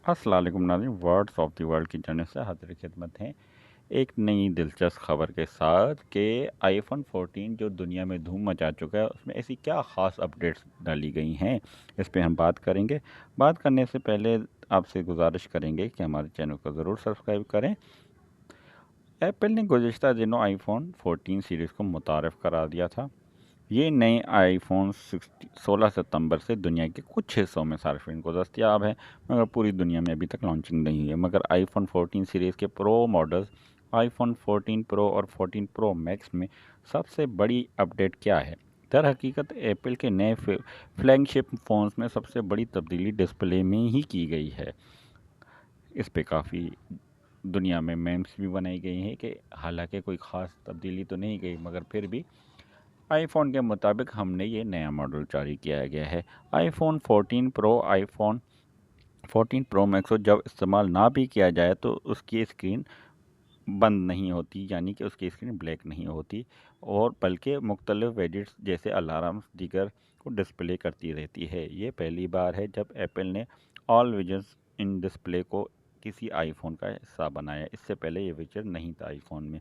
अस्सलाम वालेकुम नाज़रीन, वर्ड्स ऑफ द वर्ल्ड की जानिब से हाज़िर खिदमत हैं एक नई दिलचस्प खबर के साथ कि आईफोन 14 जो दुनिया में धूम मचा चुका है उसमें ऐसी क्या ख़ास अपडेट्स डाली गई हैं, इस पे हम बात करेंगे। बात करने से पहले आपसे गुजारिश करेंगे कि हमारे चैनल को ज़रूर सब्सक्राइब करें। एप्पल ने गुज़िश्ता दिनों आईफोन 14 सीरीज़ को मुतारफ़ करार दिया था। ये नए आईफोन 16 सितंबर से दुनिया के कुछ हिस्सों में सार्फिन को दस्तयाब है, मगर पूरी दुनिया में अभी तक लॉन्चिंग नहीं हुई है। मगर आईफोन 14 सीरीज़ के प्रो मॉडल्स आईफोन 14 प्रो और 14 प्रो मैक्स में सबसे बड़ी अपडेट क्या है? दर हकीकत एप्पल के नए फ्लैगशिप फ़ोन्स में सबसे बड़ी तब्दीली डिस्प्ले में ही की गई है। इस पे काफ़ी दुनिया में मेम्स भी बनाई गई हैं कि हालांकि कोई ख़ास तब्दीली तो नहीं गई, मगर फिर भी आईफोन के मुताबिक हमने ये नया मॉडल जारी किया गया है। IPhone 14 pro iPhone 14 pro max को जब इस्तेमाल ना भी किया जाए तो उसकी स्क्रीन बंद नहीं होती, यानी कि उसकी स्क्रीन ब्लैक नहीं होती, और बल्कि मुख्तलिफ वेजेट्स जैसे अलार्म दीगर को डिस्प्ले करती रहती है। ये पहली बार है जब एप्पल ने ऑल विजन्स इन डिस्प्ले को किसी आईफोन का हिस्सा बनाया। इससे पहले ये फीचर नहीं था आईफोन में।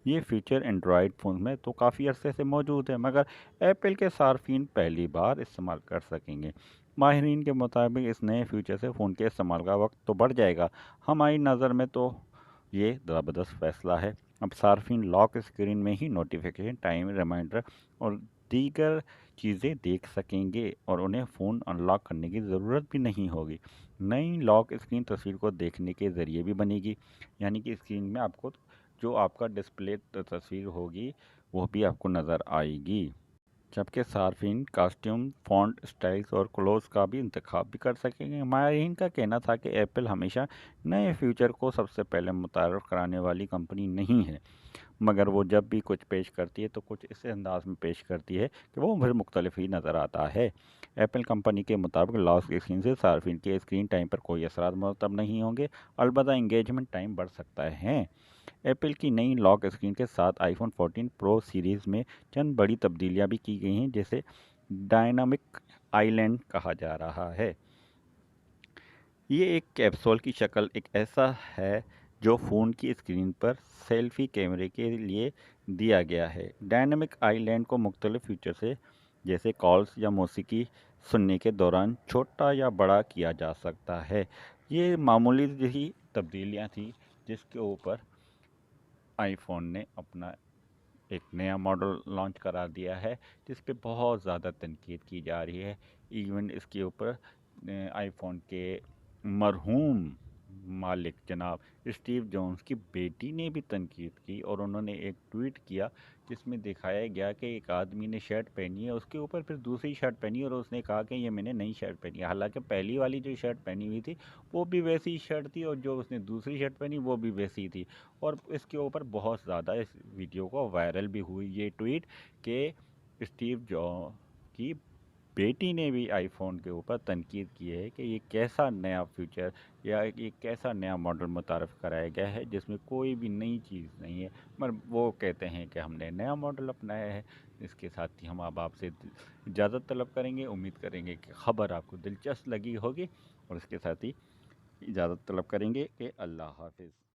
ये फीचर एंड्रॉयड फ़ोन में तो काफ़ी अरसे से मौजूद है, मगर एप्पल के सार्फिन पहली बार इस्तेमाल कर सकेंगे। माहिरीन के मुताबिक इस नए फीचर से फ़ोन के इस्तेमाल का वक्त तो बढ़ जाएगा। हमारी नज़र में तो ये ज़बरदस्त फ़ैसला है। अब सार्फिन लॉक स्क्रीन में ही नोटिफिकेशन, टाइम रिमाइंडर और दीगर चीज़ें देख सकेंगे और उन्हें फ़ोन अनलॉक करने की ज़रूरत भी नहीं होगी। नई लॉक स्क्रीन तस्वीर को देखने के ज़रिए भी बनेगी, यानी कि स्क्रीन में आपको जो आपका डिस्प्ले तस्वीर होगी वो भी आपको नज़र आएगी। जबकि सार्फिन कॉस्ट्यूम, फ़ॉन्ट, स्टाइल्स और क्लोथ्स का भी इंतखाब भी कर सकेंगे। माहिरीन का कहना था कि एप्पल हमेशा नए फीचर को सबसे पहले मुतारफ़ कराने वाली कंपनी नहीं है, मगर वो जब भी कुछ पेश करती है तो कुछ इस अंदाज में पेश करती है कि वो फिर मुख्तलिफ ही नज़र आता है। एप्पल कंपनी के मुताबिक लॉक स्क्रीन से सार्फिन के स्क्रीन टाइम पर कोई असरात मुरतब नहीं होंगे, अलबत्ता इंगेजमेंट टाइम बढ़ सकता है। एप्पल की नई लॉक स्क्रीन के साथ आईफोन 14 प्रो सीरीज़ में चंद बड़ी तब्दीलियां भी की गई हैं, जैसे डायनामिक आइलैंड कहा जा रहा है। ये एक कैप्सूल की शक्ल एक ऐसा है जो फ़ोन की स्क्रीन पर सेल्फी कैमरे के लिए दिया गया है। डायनामिक आइलैंड को मुख्तलिफ फीचर से जैसे कॉल्स या मौसीकी सुनने के दौरान छोटा या बड़ा किया जा सकता है। ये मामूली सी तब्दीलियां थी जिसके ऊपर आईफोन ने अपना एक नया मॉडल लॉन्च करा दिया है, जिस पे बहुत ज़्यादा तनकीद की जा रही है। इवन इसके ऊपर आईफोन के मरहूम मालिक जनाब स्टीव जॉन्स की बेटी ने भी तनकीद की, और उन्होंने एक ट्वीट किया जिसमें दिखाया गया कि एक आदमी ने शर्ट पहनी है, उसके ऊपर फिर दूसरी शर्ट पहनी और उसने कहा कि ये मैंने नई शर्ट पहनी है। हालांकि पहली वाली जो शर्ट पहनी हुई थी वो भी वैसी ही शर्ट थी, और जो उसने दूसरी शर्ट पहनी वो भी वैसी ही थी। और इसके ऊपर बहुत ज़्यादा इस वीडियो को वायरल भी हुई ये ट्वीट कि स्टीव जॉ की बेटी ने भी आईफोन के ऊपर तनकीद की है कि ये कैसा नया फीचर या ये कैसा नया मॉडल मुतारफ़ कराया गया है जिसमें कोई भी नई चीज़ नहीं है, मगर वो कहते हैं कि हमने नया मॉडल अपनाया है। इसके साथ ही हम अब आपसे इजाज़त तलब करेंगे। उम्मीद करेंगे कि ख़बर आपको दिलचस्प लगी होगी, और इसके साथ ही इजाज़त तलब करेंगे कि अल्लाह हाफ़िज़।